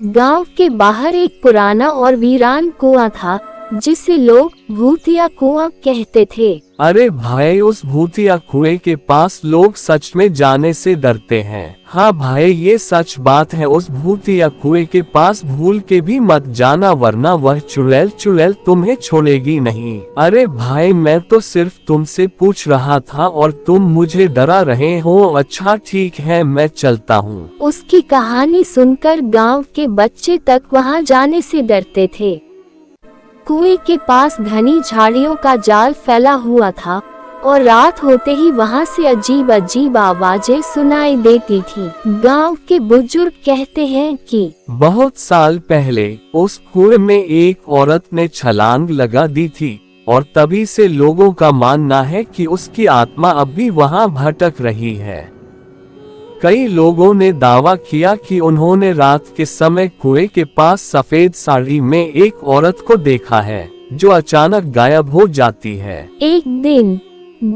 गांव के बाहर एक पुराना और वीरान कुआं था, जिसे लोग भूतिया कुआं कहते थे। अरे भाई, उस भूतिया कुएं के पास लोग सच में जाने से डरते हैं। हाँ भाई, ये सच बात है। उस भूतिया कुएं के पास भूल के भी मत जाना, वरना वह चुड़ैल चुड़ैल तुम्हें छोड़ेगी नहीं। अरे भाई, मैं तो सिर्फ तुमसे पूछ रहा था और तुम मुझे डरा रहे हो। अच्छा ठीक है, मैं चलता हूँ। उसकी कहानी सुनकर गांव के बच्चे तक वहां जाने से डरते थे। कुएं के पास घनी झाड़ियों का जाल फैला हुआ था और रात होते ही वहां से अजीब अजीब आवाजें सुनाई देती थी। गांव के बुजुर्ग कहते हैं कि बहुत साल पहले उस कुएं में एक औरत ने छलांग लगा दी थी और तभी से लोगों का मानना है कि उसकी आत्मा अब भी वहां भटक रही है। कई लोगों ने दावा किया कि उन्होंने रात के समय कुएं के पास सफेद साड़ी में एक औरत को देखा है, जो अचानक गायब हो जाती है। एक दिन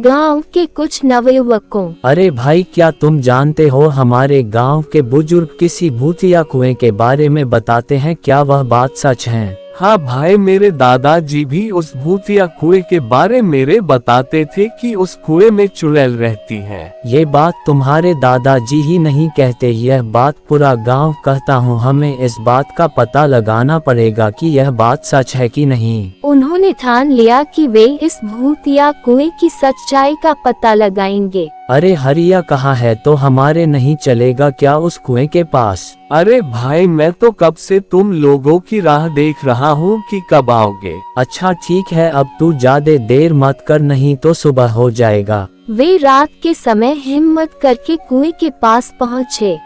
गांव के कुछ नवयुवकों, अरे भाई, क्या तुम जानते हो हमारे गांव के बुजुर्ग किसी भूतिया कुएं के बारे में बताते हैं, क्या वह बात सच है? हाँ भाई, मेरे दादाजी भी उस भूतिया कुएं के बारे में बताते थे कि उस कुएं में चुड़ैल रहती है। ये बात तुम्हारे दादाजी ही नहीं कहते, यह बात पूरा गांव कहता हूँ। हमें इस बात का पता लगाना पड़ेगा कि यह बात सच है कि नहीं। उन्होंने ठान लिया कि वे इस भूतिया कुएं की सच्चाई का पता लगाएंगे। अरे हरिया कहाँ है? तो हमारे नहीं चलेगा क्या उस कुएं के पास? अरे भाई, मैं तो कब से तुम लोगों की राह देख रहा हूँ कि कब आओगे। अच्छा ठीक है, अब तू ज्यादा देर मत कर, नहीं तो सुबह हो जाएगा। वे रात के समय हिम्मत करके कुएं के पास पहुँचे।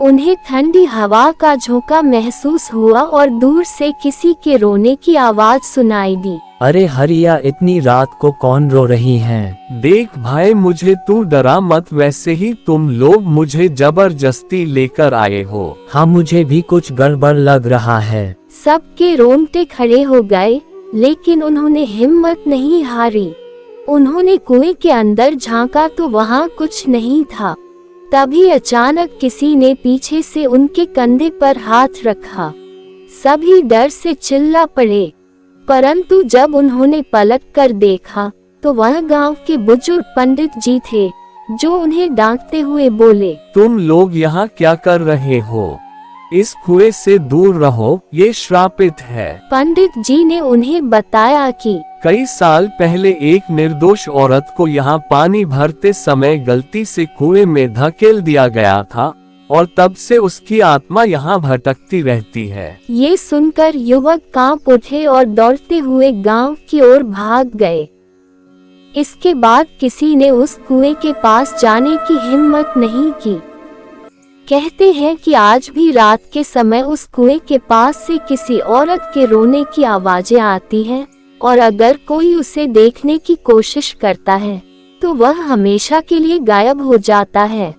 उन्हें ठंडी हवा का झोंका महसूस हुआ और दूर से किसी के रोने की आवाज सुनाई दी। अरे हरिया, इतनी रात को कौन रो रही हैं? देख भाई, मुझे तू डरा मत, वैसे ही तुम लोग मुझे जबरदस्ती लेकर आए हो। हाँ, मुझे भी कुछ गड़बड़ लग रहा है। सबके रोंगटे खड़े हो गए, लेकिन उन्होंने हिम्मत नहीं हारी। उन्होंने कुएं के अंदर झांका तो वहाँ कुछ नहीं था। तभी अचानक किसी ने पीछे से उनके कंधे पर हाथ रखा। सभी डर से चिल्ला पड़े, परंतु जब उन्होंने पलट कर देखा तो वह गांव के बुजुर्ग पंडित जी थे, जो उन्हें डांटते हुए बोले, तुम लोग यहाँ क्या कर रहे हो? इस कुएं से दूर रहो, ये श्रापित है। पंडित जी ने उन्हें बताया कि कई साल पहले एक निर्दोष औरत को यहाँ पानी भरते समय गलती से कुएं में धकेल दिया गया था और तब से उसकी आत्मा यहाँ भटकती रहती है। ये सुनकर युवक कांप उठे और दौड़ते हुए गांव की ओर भाग गए। इसके बाद किसी ने उस कुएं के पास जाने की हिम्मत नहीं की। कहते हैं कि आज भी रात के समय उस कुएं के पास से किसी औरत के रोने की आवाजें आती हैं, और अगर कोई उसे देखने की कोशिश करता है तो वह हमेशा के लिए गायब हो जाता है।